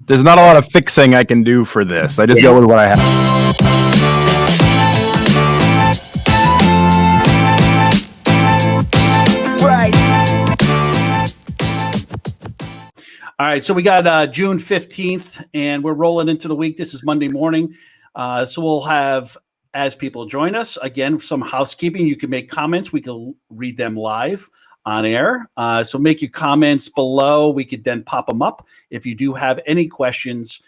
There's not a lot of fixing I can do for this. I just go with what I have. All right, so we got June 15th, and we're rolling into the week. This is Monday morning. So we'll have, as people join us, again, some housekeeping. You can make comments. We can read them live on air. So make your comments below. We could then pop them up. If you do have any questions,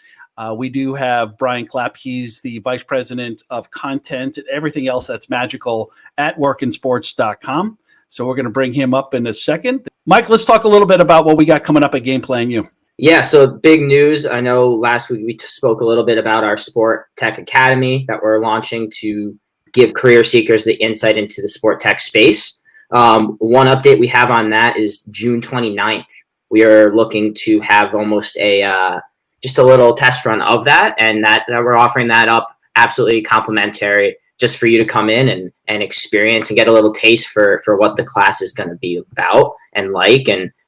we do have Brian Clapp. He's the Vice President of Content and everything else that's magical at workinsports.com. So we're going to bring him up in a second. Mike, let's talk a little bit about what we got coming up at Game Plan U. Yeah, so big news. I know last week we spoke a little bit about our Sport Tech Academy that we're launching to give career seekers the insight into the sport tech space. One update we have on that is June 29th. We are looking to have almost just a little test run of that, and that we're offering that up absolutely complimentary, just for you to come in and experience and get a little taste for what the class is going to be about and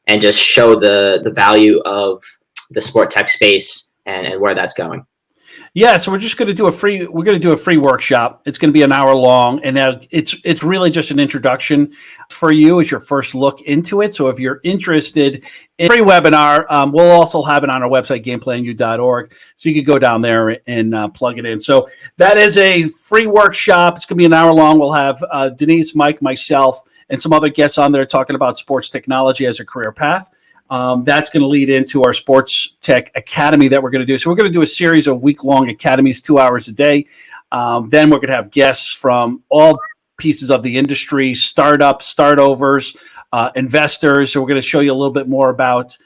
and just show the value of the sport tech space and where that's going. Yeah, so we're just going to do a free workshop. It's going to be an hour long, and it's really just an introduction for you as your first look into it. So if you're interested in a free webinar, we'll also have it on our website, gameplanu.org. So you could go down there and plug it in. So that is a free workshop. It's going to be an hour long. We'll have Denise, Mike, myself, and some other guests on there talking about sports technology as a career path. That's going to lead into our Sports Tech Academy that we're going to do. So we're going to do a series of week-long academies, 2 hours a day. Then we're going to have guests from all pieces of the industry, startups, startovers, investors. So we're going to show you a little bit more about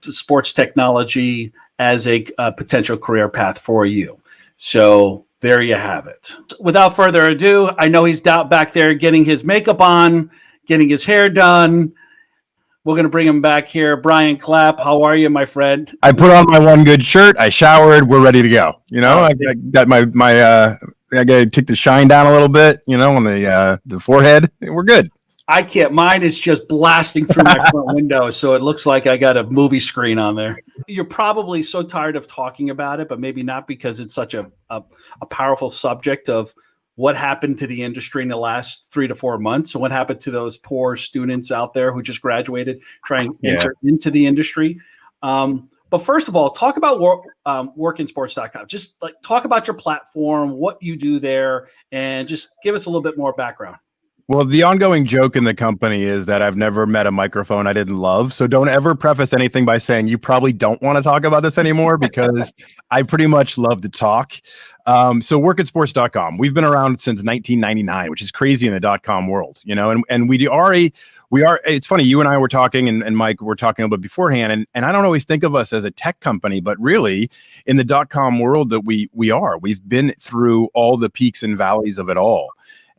sports technology as a potential career path for you. So there you have it. Without further ado, I know he's down back there getting his makeup on, getting his hair done. We're going to bring him back here. Brian Clapp, how are you, my friend? I put on my one good shirt. I showered. We're ready to go. You know, I got my I got to take the shine down a little bit, you know, on the forehead. We're good. I can't. Mine is just blasting through my front window, so it looks like I got a movie screen on there. You're probably so tired of talking about it, but maybe not, because it's such a powerful subject of what happened to the industry in the last 3 to 4 months, and what happened to those poor students out there who just graduated trying to enter into the industry. But first of all, talk about workinsports.com. Just like talk about your platform, what you do there, and just give us a little bit more background. Well, the ongoing joke in the company is that I've never met a microphone I didn't love. So don't ever preface anything by saying you probably don't want to talk about this anymore, because I pretty much love to talk. So workinsports.com, we've been around since 1999, which is crazy in the .com world, you know, and we are, it's funny, you and I were talking, and Mike were talking a little bit beforehand, and I don't always think of us as a tech company, but really in the .com world that we've been through all the peaks and valleys of it all.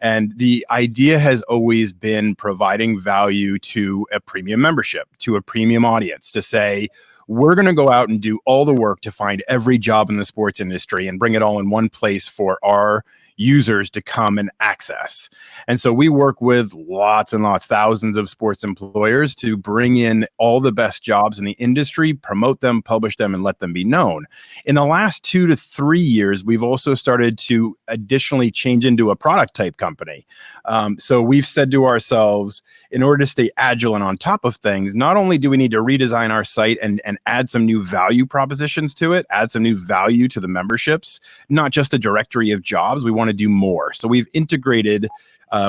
And the idea has always been providing value to a premium membership, to a premium audience, to say, we're going to go out and do all the work to find every job in the sports industry and bring it all in one place for our users to come and access. And so we work with lots and lots, thousands of sports employers to bring in all the best jobs in the industry, promote them, publish them, and let them be known. In the last 2 to 3 years, we've also started to additionally change into a product type company. So we've said to ourselves, in order to stay agile and on top of things, not only do we need to redesign our site and add some new value propositions to it, add some new value to the memberships, not just a directory of jobs, we want to do more. So we've integrated,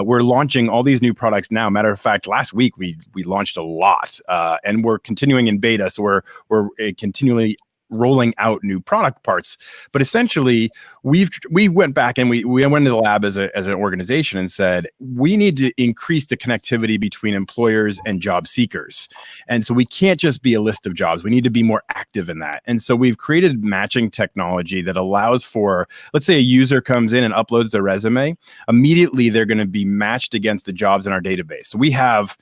we're launching all these new products now. Matter of fact, last week we launched a lot, and we're continuing in beta. So we're continually rolling out new product parts. But essentially, we went back and we went into the lab as an organization and said, we need to increase the connectivity between employers and job seekers. And so we can't just be a list of jobs. We need to be more active in that. And so we've created matching technology that allows for, let's say a user comes in and uploads their resume, immediately they're going to be matched against the jobs in our database. So we have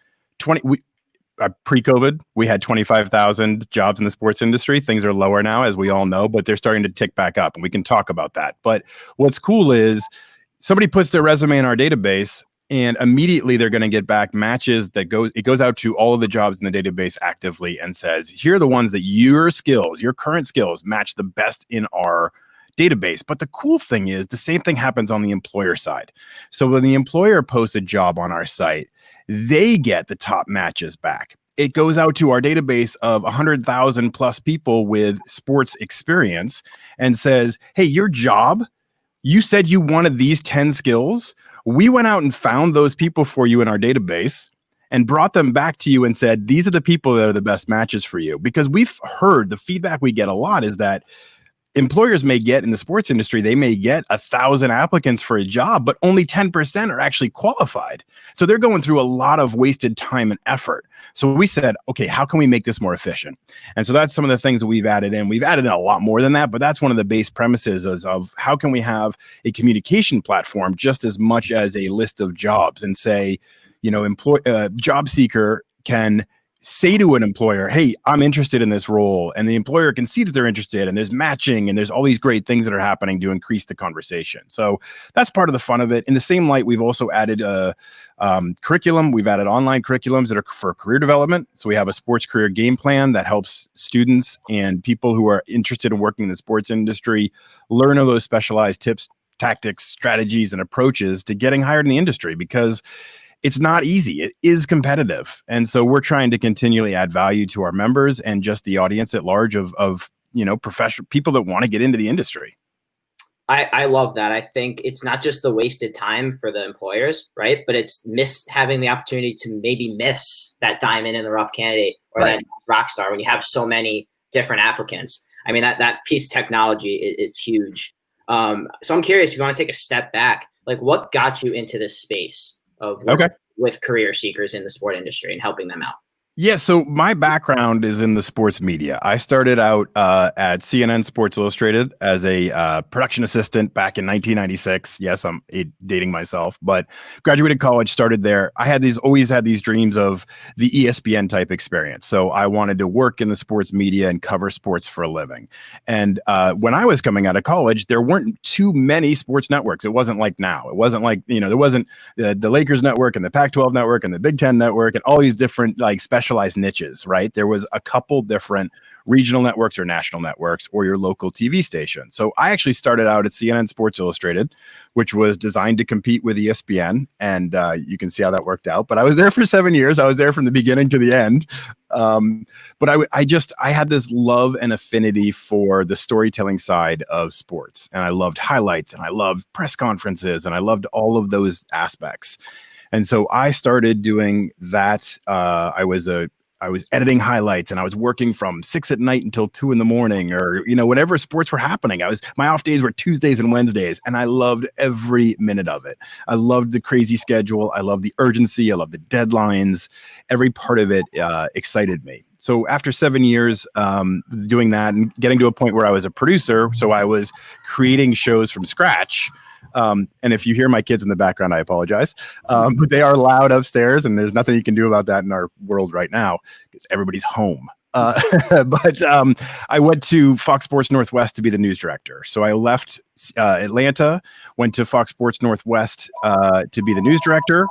pre-COVID, we had 25,000 jobs in the sports industry. Things are lower now, as we all know, but they're starting to tick back up, and we can talk about that. But what's cool is somebody puts their resume in our database, And immediately they're going to get back matches that goes out to all of the jobs in the database actively and says, here are the ones that your current skills match the best in our database. But the cool thing is the same thing happens on the employer side. So when the employer posts a job on our site, they get the top matches back. It goes out to our database of 100,000 plus people with sports experience and says, hey, your job, you said you wanted these 10 skills. We went out and found those people for you in our database and brought them back to you and said, these are the people that are the best matches for you. Because we've heard the feedback we get a lot is that employers may get in the sports industry, they may get 1,000 applicants for a job, but only 10% are actually qualified. So they're going through a lot of wasted time and effort. So we said, okay, how can we make this more efficient? And so that's some of the things that we've added in. We've added in a lot more than that, but that's one of the base premises of how can we have a communication platform just as much as a list of jobs and say, job seeker can say to an employer, hey, I'm interested in this role. And the employer can see that they're interested and there's matching and there's all these great things that are happening to increase the conversation. So that's part of the fun of it. In the same light, we've also added curriculum. We've added online curriculums that are for career development. So we have a sports career game plan that helps students and people who are interested in working in the sports industry learn of those specialized tips, tactics, strategies, and approaches to getting hired in the industry, because it's not easy. It is competitive. And so we're trying to continually add value to our members and just the audience at large of professional people that want to get into the industry. I love that. I think it's not just the wasted time for the employers, right? But it's having the opportunity to maybe miss that diamond in the rough candidate or that rock star when you have so many different applicants. I mean, that piece of technology is huge. So I'm curious, if you want to take a step back, like what got you into this space of working with career seekers in the sport industry and helping them out? Yeah, so my background is in the sports media. I started out at CNN Sports Illustrated as a production assistant back in 1996. Yes, I'm dating myself, but graduated college, started there. I always had these dreams of the ESPN type experience. So I wanted to work in the sports media and cover sports for a living. And when I was coming out of college, there weren't too many sports networks. It wasn't like now. It wasn't like, there wasn't the Lakers network and the Pac-12 network and the Big Ten network and all these different specialized niches, right? There was a couple different regional networks or national networks or your local TV station. So I actually started out at CNN Sports Illustrated, which was designed to compete with ESPN. And you can see how that worked out. But I was there for 7 years. I was there from the beginning to the end. But I had this love and affinity for the storytelling side of sports. And I loved highlights and I loved press conferences and I loved all of those aspects. And so I started doing that. I was editing highlights and I was working from 6 at night until 2 in the morning or, whenever sports were happening. My off days were Tuesdays and Wednesdays and I loved every minute of it. I loved the crazy schedule. I loved the urgency. I loved the deadlines. Every part of it excited me. So after 7 years doing that and getting to a point where I was a producer, so I was creating shows from scratch. And if you hear my kids in the background, I apologize. But they are loud upstairs and there's nothing you can do about that in our world right now because everybody's home. But I went to Fox Sports Northwest to be the news director. So I left Atlanta, went to Fox Sports Northwest to be the news director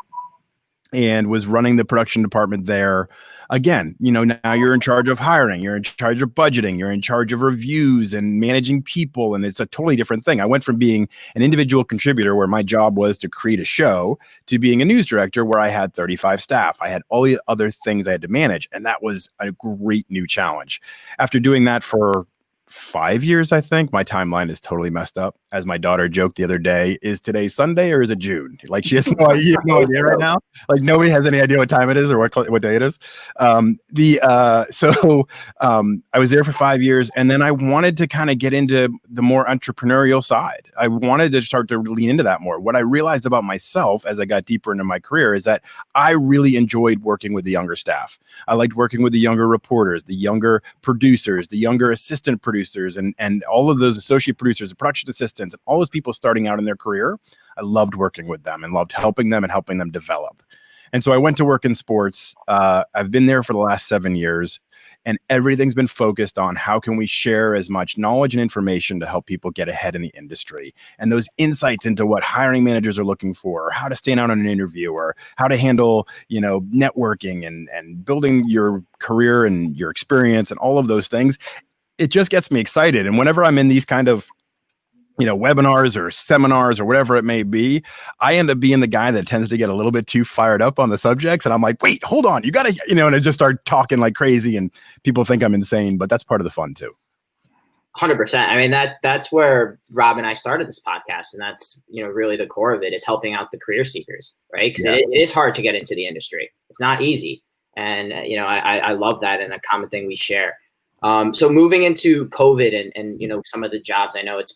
and was running the production department there. Again, now you're in charge of hiring, you're in charge of budgeting, you're in charge of reviews and managing people. And it's a totally different thing. I went from being an individual contributor where my job was to create a show to being a news director where I had 35 staff. I had all the other things I had to manage. And that was a great new challenge. After doing that for 5 years, I think. My timeline is totally messed up. As my daughter joked the other day, is today Sunday or is it June? Like she has no idea right now. Like nobody has any idea what time it is or what day it is. I was there for 5 years and then I wanted to kind of get into the more entrepreneurial side. I wanted to start to lean into that more. What I realized about myself as I got deeper into my career is that I really enjoyed working with the younger staff. I liked working with the younger reporters, the younger producers, the younger assistant producers, and all of those associate producers and production assistants and all those people starting out in their career. I loved working with them and loved helping them develop. And so I went to work in sports. I've been there for the last 7 years. And everything's been focused on how can we share as much knowledge and information to help people get ahead in the industry. And those insights into what hiring managers are looking for, or how to stand out on an interview, or how to handle, networking and building your career and your experience and all of those things, it just gets me excited. And whenever I'm in these kind of webinars or seminars or whatever it may be, I end up being the guy that tends to get a little bit too fired up on the subjects. And I'm like, wait, hold on, you got to, and I just start talking like crazy and people think I'm insane, but that's part of the fun too. 100%. I mean, that's where Rob and I started this podcast. And that's, really the core of it is helping out the career seekers, right? Because it is hard to get into the industry. It's not easy. And, I love that, and a common thing we share. So moving into COVID and some of the jobs, I know it's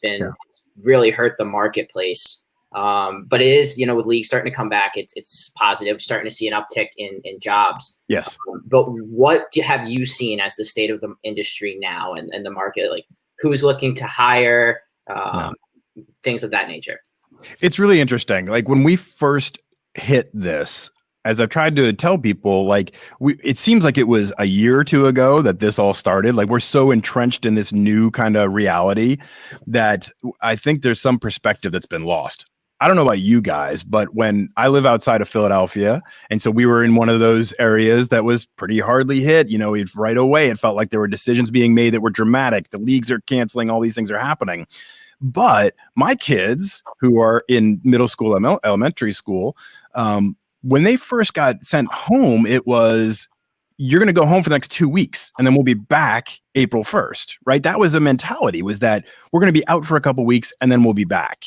really hurt the marketplace. But it is, with leagues starting to come back, it's positive, starting to see an uptick in jobs. Yes. But what have you seen as the state of the industry now and the market? Like, who's looking to hire, things of that nature? It's really interesting. Like when we first hit this, as I've tried to tell people, it seems like it was a year or two ago that this all started. Like we're so entrenched in this new kind of reality that I think there's some perspective that's been lost. I don't know about you guys, but when I live outside of Philadelphia, and so we were in one of those areas that was pretty hardly hit, right away, it felt like there were decisions being made that were dramatic. The leagues are canceling, all these things are happening. But my kids who are in middle school, elementary school, when they first got sent home, it was, you're going to go home for the next 2 weeks and then we'll be back April 1st, right? That was the mentality, was that we're going to be out for a couple of weeks and then we'll be back.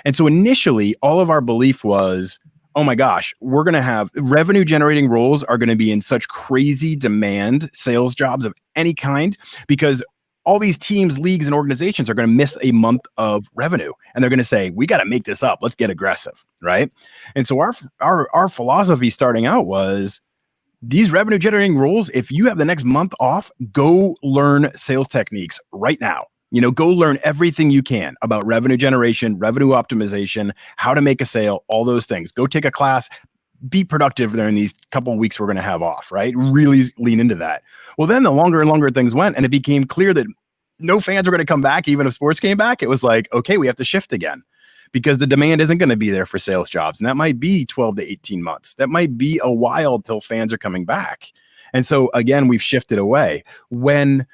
And so initially all of our belief was, oh my gosh, we're going to have revenue generating roles are going to be in such crazy demand, sales jobs of any kind, because all these teams, leagues, and organizations are going to miss a month of revenue. And they're going to say, we got to make this up. Let's get aggressive, right? And so our philosophy starting out was, these revenue generating roles, if you have the next month off, go learn sales techniques right now. Go learn everything you can about revenue generation, revenue optimization, how to make a sale, all those things. Go take a class. Be productive during these couple of weeks we're going to have off, right? Really lean into that. Well, then the longer and longer things went, and it became clear that no fans were going to come back, even if sports came back. It was like, okay, we have to shift again because the demand isn't going to be there for sales jobs. And that might be 12 to 18 months. That might be a while till fans are coming back. And so again, we've shifted away. When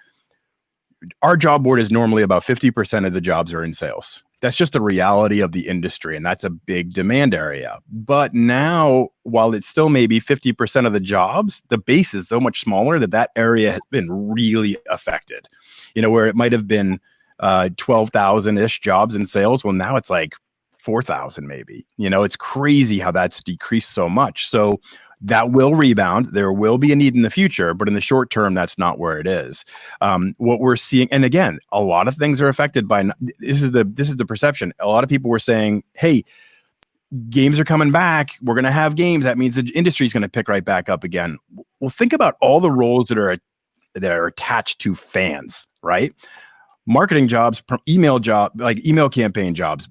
our job board is normally about 50% of the jobs are in sales. That's just a reality of the industry, and that's a big demand area. But now, while it's still maybe 50% of the jobs, the base is so much smaller that area has been really affected. Where it might have been 12,000-ish jobs in sales, well, now it's like 4,000 maybe. It's crazy how that's decreased so much. So that will rebound. There will be a need in the future, but in the short term, that's not where it is. What we're seeing, and again, a lot of things are affected by, this is the perception. A lot of people were saying, hey, games are coming back. We're going to have games. That means the industry is going to pick right back up again. Well, think about all the roles that are attached to fans, right? Marketing jobs, email campaign jobs,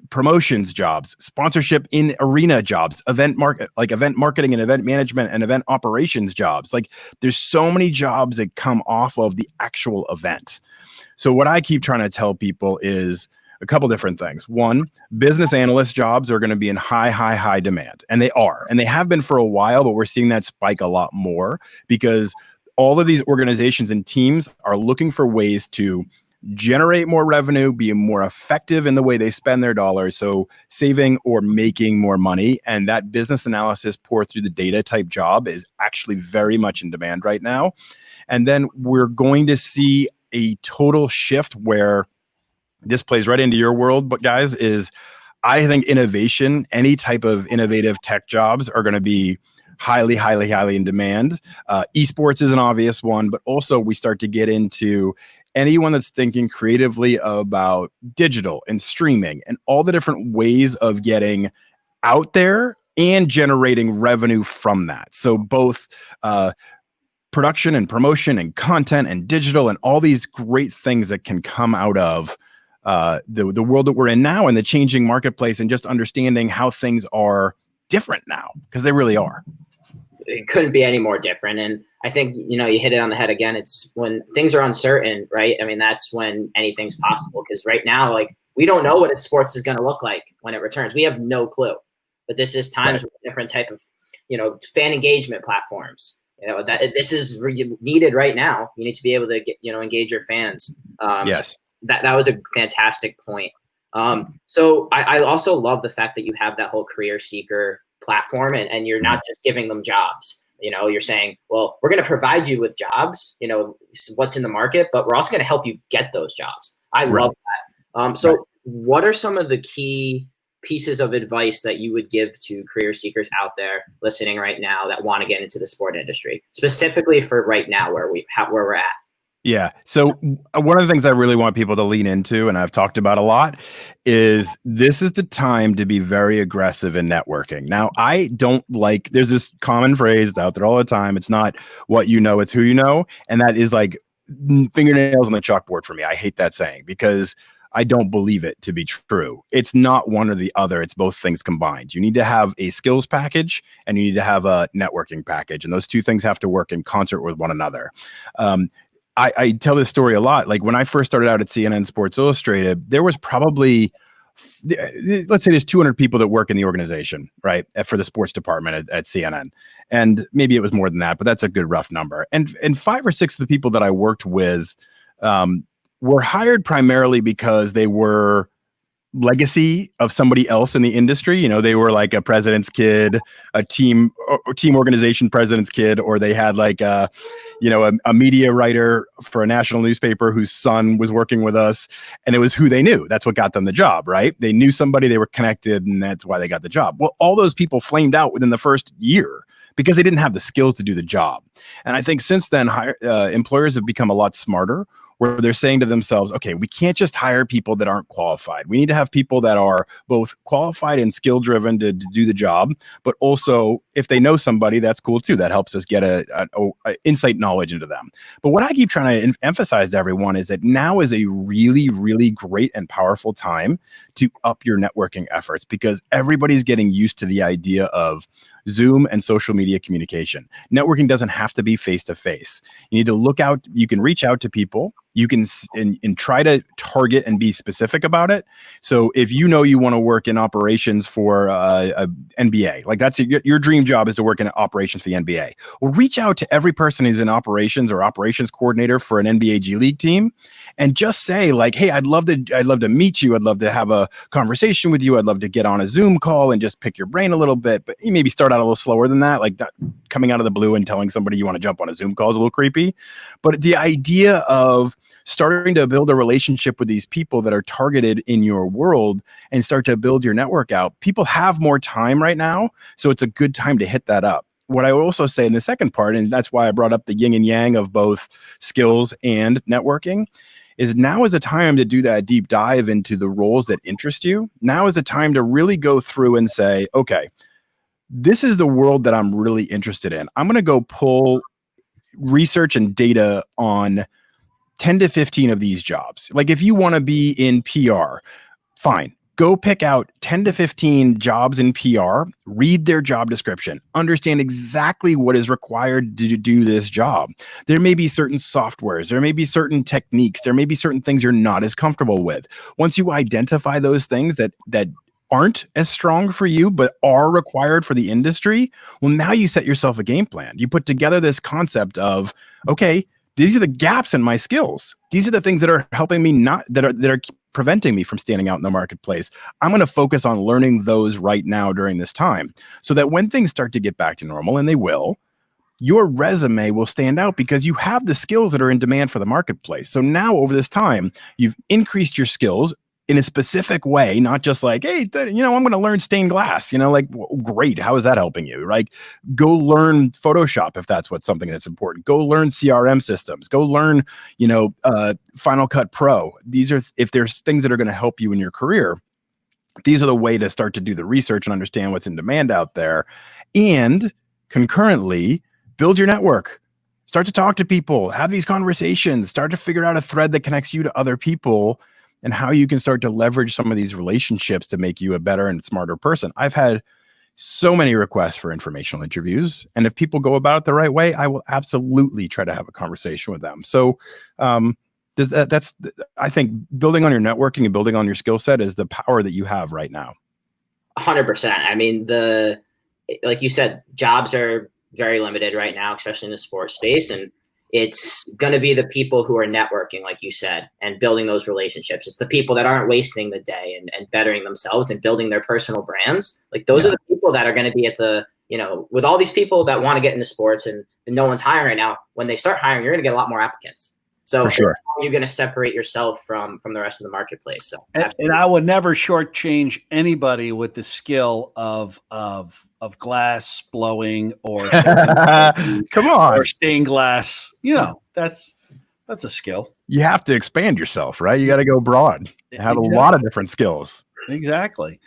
promotions jobs, sponsorship in arena jobs, event marketing and event management and event operations jobs. Like there's so many jobs that come off of the actual event. So what I keep trying to tell people is a couple different things. One, business analyst jobs are going to be in high demand, and they are, and they have been for a while, but we're seeing that spike a lot more because all of these organizations and teams are looking for ways to generate more revenue, be more effective in the way they spend their dollars. So saving or making more money. And that business analysis, pour through the data type job is actually very much in demand right now. And then we're going to see a total shift where this plays right into your world, but guys, is I think innovation, any type of innovative tech jobs are going to be highly in demand. Esports is an obvious one, but also we start to get into anyone that's thinking creatively about digital and streaming and all the different ways of getting out there and generating revenue from that. So both production and promotion and content and digital and all these great things that can come out of the world that we're in now and the changing marketplace, and just understanding how things are different now, because they really are. it couldn't be any more different. And I think, you hit it on the head again. It's when things are uncertain, right? I mean, that's when anything's possible. Because right now, like, we don't know what sports is going to look like when it returns. We have no clue. But this is times with different type of, fan engagement platforms. That this is needed right now. You need to be able to get, engage your fans. Yes. That was a fantastic point. So I also love the fact that you have that whole career seeker platform, and you're not just giving them jobs. You're saying, well, we're going to provide you with jobs, what's in the market, but we're also going to help you get those jobs. I love that. So what are some of the key pieces of advice that you would give to career seekers out there listening right now that want to get into the sport industry, specifically for right now where we're at? Yeah. So one of the things I really want people to lean into, and I've talked about a lot, is this is the time to be very aggressive in networking. Now, I don't like, there's this common phrase out there all the time. It's not what you know, it's who you know. And that is like fingernails on the chalkboard for me. I hate that saying because I don't believe it to be true. It's not one or the other. It's both things combined. You need to have a skills package and you need to have a networking package. And those two things have to work in concert with one another. I tell this story a lot. Like when I first started out at CNN Sports Illustrated, there was probably, let's say there's 200 people that work in the organization, right? For the sports department at CNN. And maybe it was more than that, but that's a good rough number. And 5 or 6 of the people that I worked with were hired primarily because they were legacy of somebody else in the industry. They were like a president's kid, a team organization president's kid, or they had like a media writer for a national newspaper whose son was working with us, and it was who they knew. That's what got them the job, right? They knew somebody, they were connected, and that's why they got the job. Well, all those people flamed out within the first year because they didn't have the skills to do the job. And I think since then, employers have become a lot smarter, where they're saying to themselves, okay, we can't just hire people that aren't qualified. We need to have people that are both qualified and skill driven to do the job, but also if they know somebody, that's cool too. That helps us get a insight knowledge into them. But what I keep trying to emphasize to everyone is that now is a really, really great and powerful time to up your networking efforts, because everybody's getting used to the idea of Zoom and social media communication. Networking doesn't have to be face-to-face. You need to look out, you can reach out to people, you can and try to target and be specific about it. So if you want to work in operations for a NBA, like that's your dream job is to work in operations for the NBA. Well, reach out to every person who's in operations or operations coordinator for an NBA G League team, and just say like, hey, I'd love to meet you. I'd love to have a conversation with you. I'd love to get on a Zoom call and just pick your brain a little bit. But you maybe start out a little slower than that, like that, coming out of the blue and telling somebody you want to jump on a Zoom call is a little creepy. But the idea of starting to build a relationship with these people that are targeted in your world and start to build your network out. People have more time right now, so it's a good time to hit that up. What I would also say in the second part, and that's why I brought up the yin and yang of both skills and networking, is now is a time to do that deep dive into the roles that interest you. Now is the time to really go through and say, okay, this is the world that I'm really interested in. I'm going to go pull research and data on 10 to 15 of these jobs. Like if you want to be in PR, fine. Go pick out 10 to 15 jobs in PR, read their job description, understand exactly what is required to do this job. There may be certain softwares, there may be certain techniques, there may be certain things you're not as comfortable with. Once you identify those things that aren't as strong for you, but are required for the industry, well, now you set yourself a game plan. You put together this concept of, okay, these are the gaps in my skills. These are the things that are helping me that are preventing me from standing out in the marketplace. I'm going to focus on learning those right now during this time, so that when things start to get back to normal, and they will, your resume will stand out because you have the skills that are in demand for the marketplace. So now over this time, you've increased your skills in a specific way, not just like, hey, I'm going to learn stained glass, like, well, great. How is that helping you? Like, go learn Photoshop if that's something that's important. Go learn CRM systems. Go learn, Final Cut Pro. If there's things that are going to help you in your career, these are the way to start to do the research and understand what's in demand out there. And concurrently, build your network. Start to talk to people, have these conversations, start to figure out a thread that connects you to other people, and how you can start to leverage some of these relationships to make you a better and smarter person. I've had so many requests for informational interviews. And if people go about it the right way, I will absolutely try to have a conversation with them. So that's, I think, building on your networking and building on your skill set is the power that you have right now. 100%. I mean, like you said, jobs are very limited right now, especially in the sports space. And it's going to be the people who are networking, like you said, and building those relationships. It's the people that aren't wasting the day and bettering themselves and building their personal brands. Like those are the people that are going to be at the, with all these people that want to get into sports and no one's hiring right now. When they start hiring, you're going to get a lot more applicants. So for sure, you're going to separate yourself from the rest of the marketplace. So, and I would never shortchange anybody with the skill of glass blowing or come on, or stained glass. That's a skill. You have to expand yourself, right? You got to go broad. Have a lot of different skills. Exactly.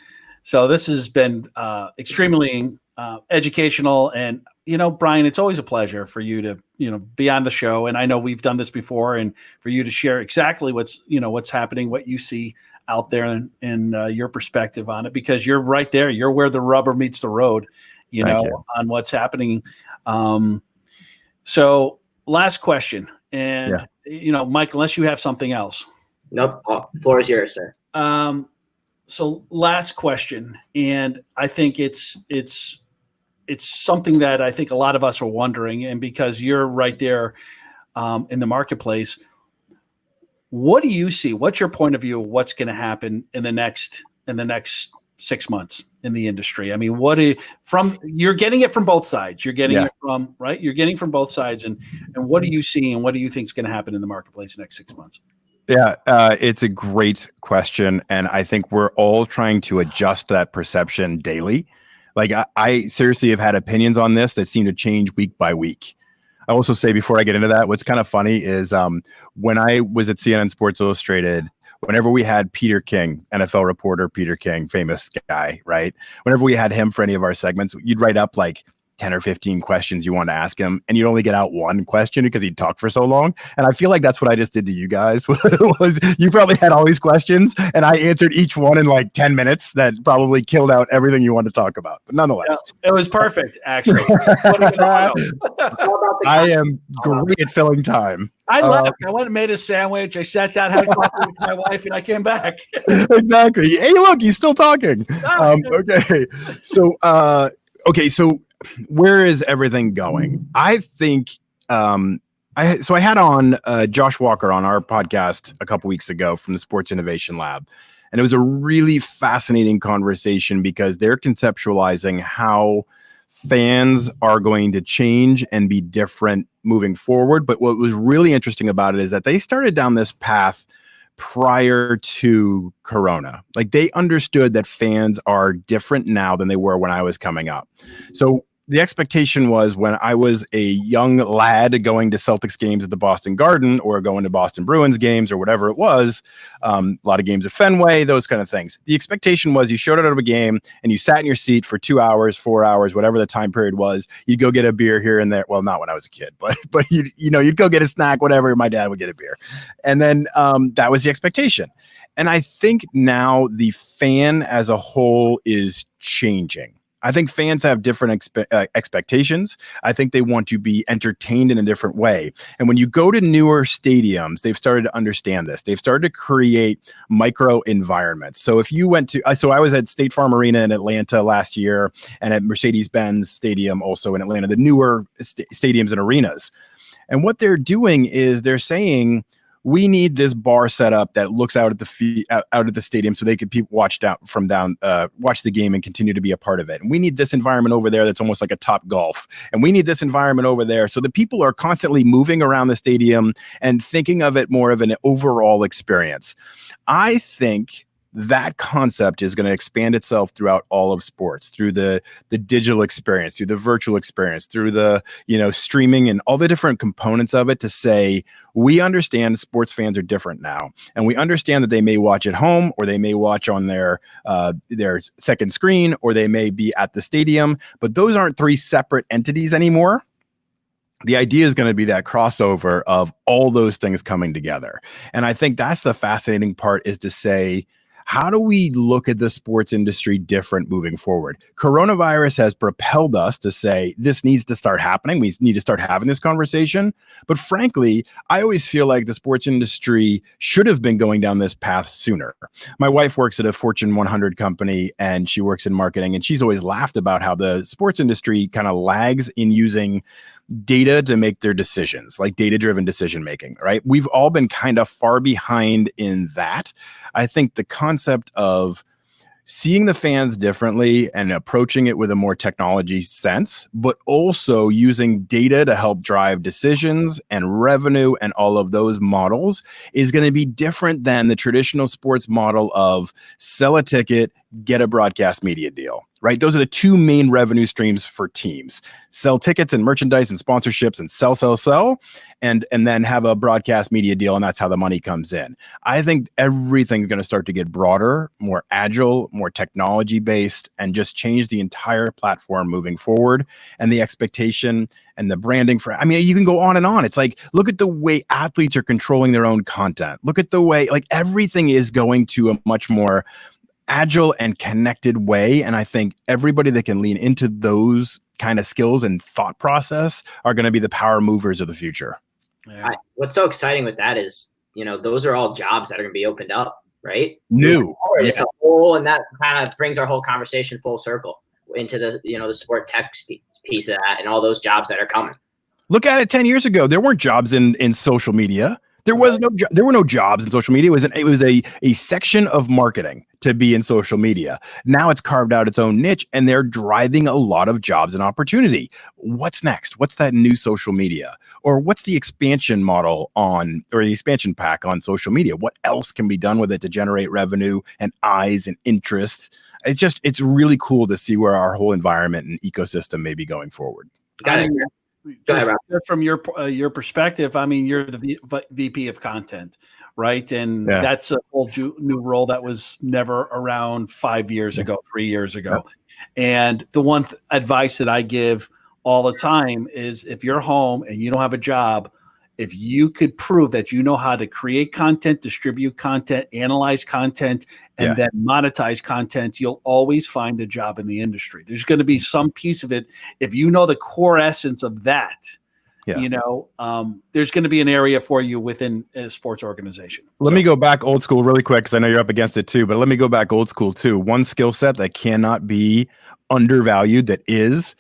So this has been extremely educational, and Brian, it's always a pleasure for you to be on the show. And I know we've done this before, and for you to share exactly what's happening, what you see out there, and your perspective on it, because you're right there. You're where the rubber meets the road, on what's happening. So last question, and Mike, unless you have something else. Nope. Floor is yours, sir. So last question, and I think it's something that I think a lot of us are wondering, and because you're right there in the marketplace, what do you see? What's your point of view of what's going to happen in the next 6 months in the industry? I mean, you're getting it from both sides. You're getting it from, right? You're getting from both sides, and what do you see, and what do you think is going to happen in the marketplace in the next 6 months? Yeah, it's a great question, and I think we're all trying to adjust that perception daily. Like I seriously have had opinions on this that seem to change week by week. I also say, before I get into that, what's kind of funny is when I was at CNN Sports Illustrated, whenever we had Peter King, NFL reporter Peter King, famous guy, right? Whenever we had him for any of our segments, you'd write up like 10 or 15 questions you want to ask him, and you'd only get out one question because he'd talk for so long. And I feel like that's what I just did to you guys. Was you probably had all these questions, and I answered each one in like 10 minutes. That probably killed out everything you want to talk about. But nonetheless, it was perfect, actually. I am great at filling time. I left. I went and made a sandwich. I sat down, had a coffee with my wife, and I came back. Exactly. Hey, look, he's still talking. Okay. So where is everything going? I think I had on Josh Walker on our podcast a couple weeks ago from the Sports Innovation Lab, and it was a really fascinating conversation because they're conceptualizing how fans are going to change and be different moving forward. But what was really interesting about it is that they started down this path prior to Corona. Like, they understood that fans are different now than they were when I was coming up. So the expectation was, when I was a young lad going to Celtics games at the Boston Garden or going to Boston Bruins games or whatever it was, a lot of games at Fenway, those kind of things. The expectation was you showed up at a game and you sat in your seat for 2 hours, 4 hours, whatever the time period was. You'd go get a beer here and there. Well, not when I was a kid, but you'd go get a snack, whatever. My dad would get a beer. And then that was the expectation. And I think now the fan as a whole is changing. I think fans have different expectations. I think they want to be entertained in a different way. And when you go to newer stadiums, they've started to understand this. They've started to create micro environments. So if you went to, I was at State Farm Arena in Atlanta last year, and at Mercedes-Benz Stadium also in Atlanta, the newer stadiums and arenas. And what they're doing is they're saying, we need this bar set up that looks out at the stadium, so they could watch the game and continue to be a part of it. And we need this environment over there that's almost like a Top Golf. And we need this environment over there, so the people are constantly moving around the stadium and thinking of it more of an overall experience. I think that concept is going to expand itself throughout all of sports, through the digital experience, through the virtual experience, through the streaming and all the different components of it, to say, we understand sports fans are different now, and we understand that they may watch at home, or they may watch on their second screen, or they may be at the stadium, but those aren't three separate entities anymore. The idea is going to be that crossover of all those things coming together. And I think that's the fascinating part, is to say, how do we look at the sports industry different moving forward? Coronavirus has propelled us to say this needs to start happening. We need to start having this conversation. But frankly, I always feel like the sports industry should have been going down this path sooner. My wife works at a Fortune 100 company and she works in marketing, and she's always laughed about how the sports industry kind of lags in using data to make their decisions, like data-driven decision making, right? We've all been kind of far behind in that. I think the concept of seeing the fans differently and approaching it with a more technology sense, but also using data to help drive decisions and revenue and all of those models is going to be different than the traditional sports model of sell a ticket, get a broadcast media deal, right? Those are the two main revenue streams for teams. Sell tickets and merchandise and sponsorships and sell, and then have a broadcast media deal, and that's how the money comes in. I think everything's going to start to get broader, more agile, more technology-based, and just change the entire platform moving forward. And the expectation and the branding for, I mean, you can go on and on. It's like, look at the way athletes are controlling their own content. Look at the way, like, everything is going to a much more agile and connected way. And I think everybody that can lean into those kind of skills and thought process are going to be the power movers of the future. Yeah. What's so exciting with that is, those are all jobs that are going to be opened up, right? New. It's a whole, and that kind of brings our whole conversation full circle into the, the sport tech piece of that and all those jobs that are coming. Look at it 10 years ago. There weren't jobs in social media. There were no jobs in social media. It was a section of marketing to be in social media. Now it's carved out its own niche, and they're driving a lot of jobs and opportunity. What's next? What's that new social media? Or what's the expansion model or the expansion pack on social media? What else can be done with it to generate revenue and eyes and interest? It's really cool to see where our whole environment and ecosystem may be going forward. Just from your perspective, I mean, you're the VP of content, right? And that's a whole new role that was never around 5 years ago, 3 years ago. And the one advice that I give all the time is, if you're home and you don't have a job, if you could prove that you know how to create content, distribute content, analyze content, and then monetize content, you'll always find a job in the industry. There's going to be some piece of it. If you know the core essence of that, there's going to be an area for you within a sports organization. Let me go back old school really quick, because I know you're up against it too, but let me go back old school too. One skill set that cannot be undervalued that is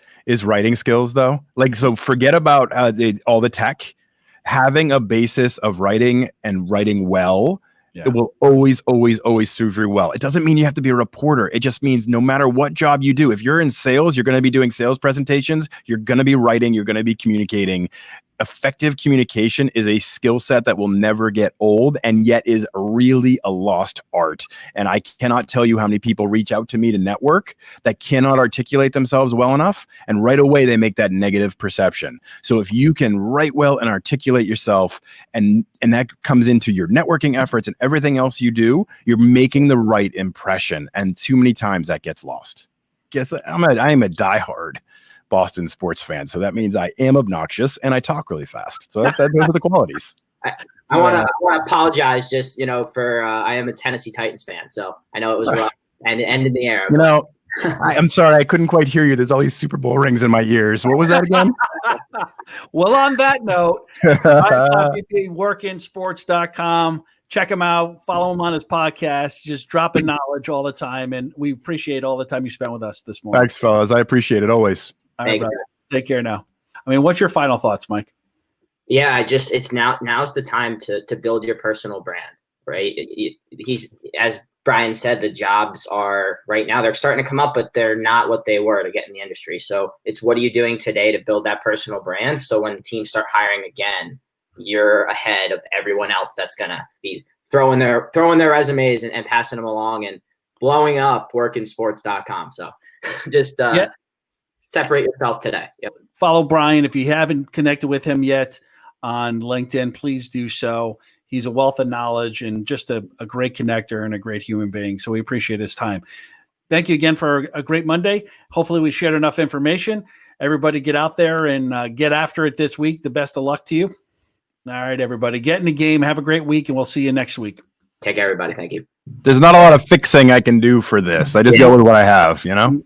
writing skills, though. Like, so forget about all the tech. Having a basis of writing and writing well, it will always serve you well. It doesn't mean you have to be a reporter. It just means no matter what job you do, if you're in sales, you're going to be doing sales presentations, you're going to be writing, you're going to be communicating. Effective communication is a skill set that will never get old, and yet is really a lost art. And I cannot tell you how many people reach out to me to network that cannot articulate themselves well enough, and right away they make that negative perception. So if you can write well and articulate yourself, and that comes into your networking efforts and everything else you do, you're making the right impression. And too many times that gets lost. I am a diehard Boston sports fan, so that means I am obnoxious and I talk really fast. So those are the qualities. I want to apologize, just for I am a Tennessee Titans fan, so I know it was rough and end in the air. I'm sorry, I couldn't quite hear you. There's all these Super Bowl rings in my ears. What was that again? Well, on that note, workinsports.com. Check him out. Follow him on his podcast. Just dropping knowledge all the time, and we appreciate all the time you spent with us this morning. Thanks, fellas. I appreciate it always. All right, brother. Take care now. I mean, what's your final thoughts, Mike? Yeah, it's now's the time to build your personal brand, right? He's, as Brian said, the jobs are right now, they're starting to come up, but they're not what they were to get in the industry. So it's, what are you doing today to build that personal brand? So when the teams start hiring again, you're ahead of everyone else that's going to be throwing their resumes and passing them along and blowing up workinsports.com. So just, separate yourself today. Yep. Follow Brian. If you haven't connected with him yet on LinkedIn, please do so. He's a wealth of knowledge and just a great connector and a great human being. So we appreciate his time. Thank you again for a great Monday. Hopefully we shared enough information. Everybody get out there and get after it this week. The best of luck to you. All right, everybody. Get in the game. Have a great week, and we'll see you next week. Take care, everybody. Thank you. There's not a lot of fixing I can do for this. I just go with what I have, you know?